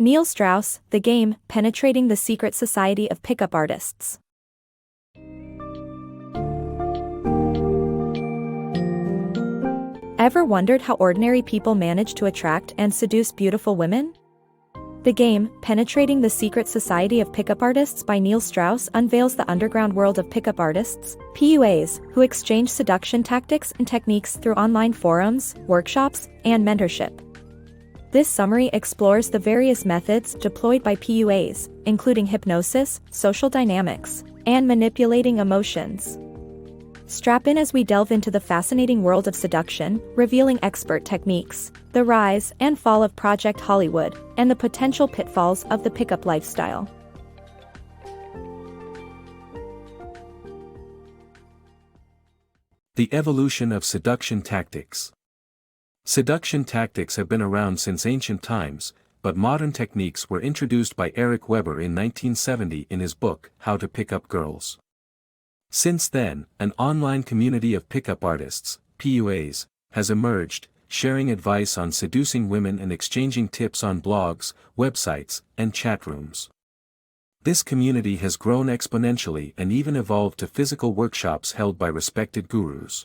Neil Strauss, The Game, Penetrating the Secret Society of Pickup Artists. Ever wondered how ordinary people manage to attract and seduce beautiful women? The Game, Penetrating the Secret Society of Pickup Artists by Neil Strauss unveils the underground world of pickup artists, PUAs, who exchange seduction tactics and techniques through online forums, workshops, and mentorship. This summary explores the various methods deployed by PUAs, including hypnosis, social dynamics, and manipulating emotions. Strap in as we delve into the fascinating world of seduction, revealing expert techniques, the rise and fall of Project Hollywood, and the potential pitfalls of the pickup lifestyle. The evolution of seduction tactics. Seduction tactics have been around since ancient times, but modern techniques were introduced by Eric Weber in 1970 in his book, How to Pick Up Girls. Since then, an online community of pickup artists, PUAs, has emerged, sharing advice on seducing women and exchanging tips on blogs, websites, and chat rooms. This community has grown exponentially and even evolved to physical workshops held by respected gurus.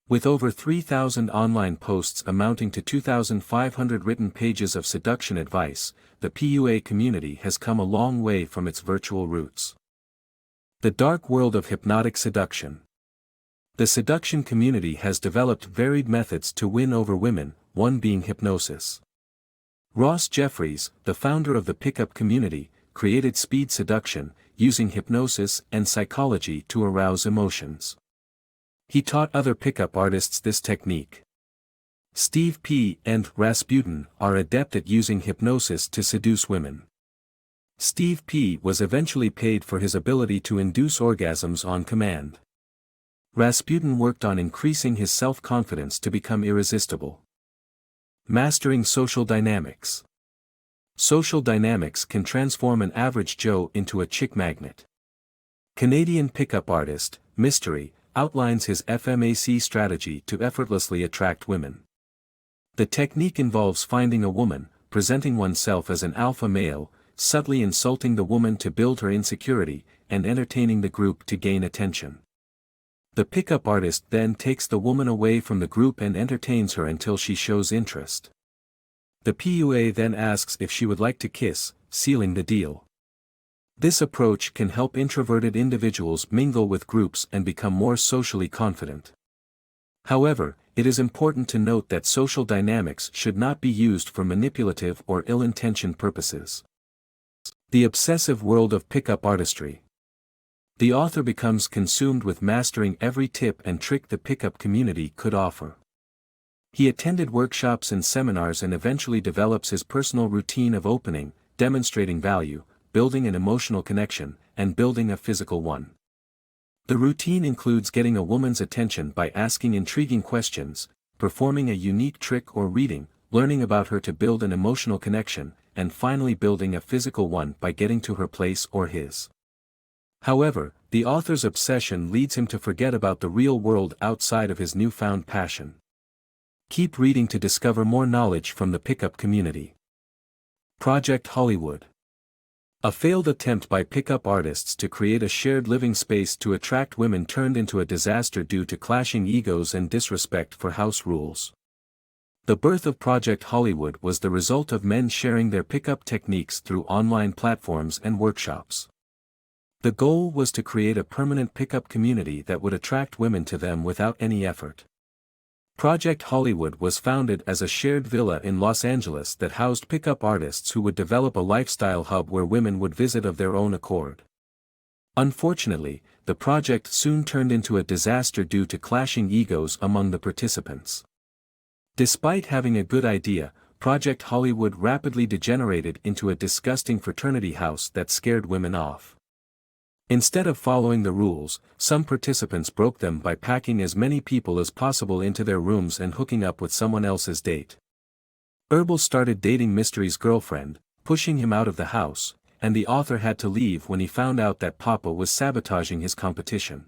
With over 3,000 online posts amounting to 2,500 written pages of seduction advice, the PUA community has come a long way from its virtual roots. The dark world of hypnotic seduction. The seduction community has developed varied methods to win over women, one being hypnosis. Ross Jeffries, the founder of the pickup community, created speed seduction, using hypnosis and psychology to arouse emotions. He taught other pickup artists this technique. Steve P. and Rasputin are adept at using hypnosis to seduce women. Steve P. was eventually paid for his ability to induce orgasms on command. Rasputin worked on increasing his self-confidence to become irresistible. Mastering social dynamics. Social dynamics can transform an average Joe into a chick magnet. Canadian pickup artist, Mystery, outlines his FMAC strategy to effortlessly attract women. The technique involves finding a woman, presenting oneself as an alpha male, subtly insulting the woman to build her insecurity, and entertaining the group to gain attention. The pickup artist then takes the woman away from the group and entertains her until she shows interest. The PUA then asks if she would like to kiss, sealing the deal. This approach can help introverted individuals mingle with groups and become more socially confident. However, it is important to note that social dynamics should not be used for manipulative or ill-intentioned purposes. The obsessive world of pickup artistry. The author becomes consumed with mastering every tip and trick the pickup community could offer. He attended workshops and seminars and eventually develops his personal routine of opening, demonstrating value, building an emotional connection, and building a physical one. The routine includes getting a woman's attention by asking intriguing questions, performing a unique trick or reading, learning about her to build an emotional connection, and finally building a physical one by getting to her place or his. However, the author's obsession leads him to forget about the real world outside of his newfound passion. Keep reading to discover more knowledge from the pickup community. Project Hollywood. A failed attempt by pickup artists to create a shared living space to attract women turned into a disaster due to clashing egos and disrespect for house rules. The birth of Project Hollywood was the result of men sharing their pickup techniques through online platforms and workshops. The goal was to create a permanent pickup community that would attract women to them without any effort. Project Hollywood was founded as a shared villa in Los Angeles that housed pickup artists who would develop a lifestyle hub where women would visit of their own accord. Unfortunately, the project soon turned into a disaster due to clashing egos among the participants. Despite having a good idea, Project Hollywood rapidly degenerated into a disgusting fraternity house that scared women off. Instead of following the rules, some participants broke them by packing as many people as possible into their rooms and hooking up with someone else's date. Herbal started dating Mystery's girlfriend, pushing him out of the house, and the author had to leave when he found out that Papa was sabotaging his competition.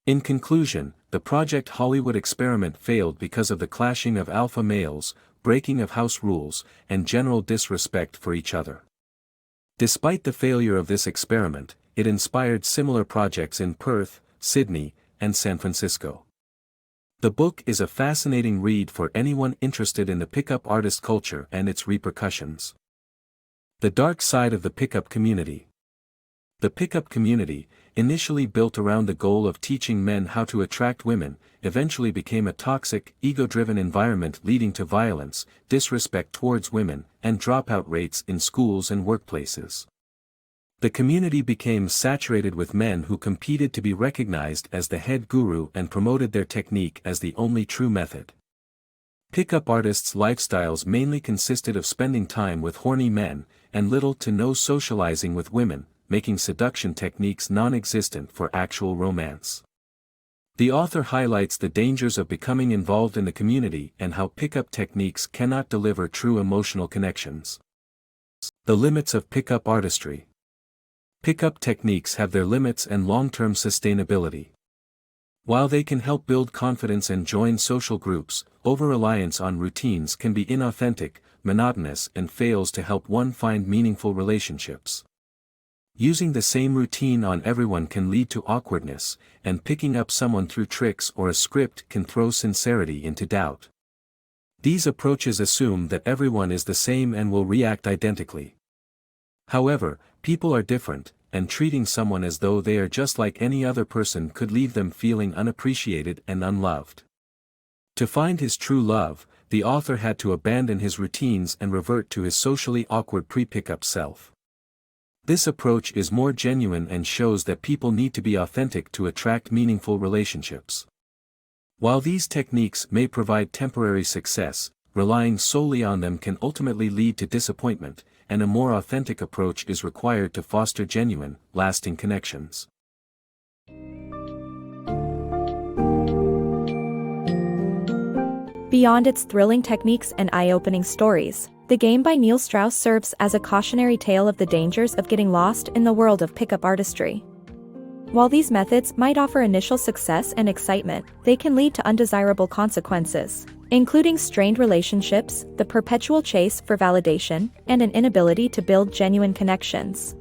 In conclusion, the Project Hollywood experiment failed because of the clashing of alpha males, breaking of house rules, and general disrespect for each other. Despite the failure of this experiment, it inspired similar projects in Perth, Sydney, and San Francisco. The book is a fascinating read for anyone interested in the pickup artist culture and its repercussions. The dark side of the pickup community. The pickup community, initially built around the goal of teaching men how to attract women, eventually became a toxic, ego-driven environment leading to violence, disrespect towards women, and dropout rates in schools and workplaces. The community became saturated with men who competed to be recognized as the head guru and promoted their technique as the only true method. Pickup artists' lifestyles mainly consisted of spending time with horny men, and little to no socializing with women, making seduction techniques non-existent for actual romance. The author highlights the dangers of becoming involved in the community and how pickup techniques cannot deliver true emotional connections. The limits of pickup artistry. Pickup techniques have their limits and long-term sustainability. While they can help build confidence and join social groups, over-reliance on routines can be inauthentic, monotonous, and fails to help one find meaningful relationships. Using the same routine on everyone can lead to awkwardness, and picking up someone through tricks or a script can throw sincerity into doubt. These approaches assume that everyone is the same and will react identically. However, people are different, and treating someone as though they are just like any other person could leave them feeling unappreciated and unloved. To find his true love, the author had to abandon his routines and revert to his socially awkward pre-pickup self. This approach is more genuine and shows that people need to be authentic to attract meaningful relationships. While these techniques may provide temporary success, relying solely on them can ultimately lead to disappointment, and a more authentic approach is required to foster genuine, lasting connections. Beyond its thrilling techniques and eye-opening stories, the game by Neil Strauss serves as a cautionary tale of the dangers of getting lost in the world of pickup artistry. While these methods might offer initial success and excitement, they can lead to undesirable consequences, including strained relationships, the perpetual chase for validation, and an inability to build genuine connections.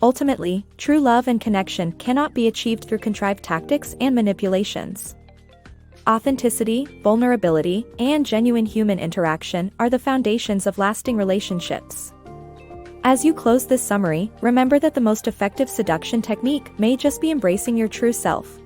Ultimately, true love and connection cannot be achieved through contrived tactics and manipulations. Authenticity, vulnerability, and genuine human interaction are the foundations of lasting relationships. As you close this summary, remember that the most effective seduction technique may just be embracing your true self.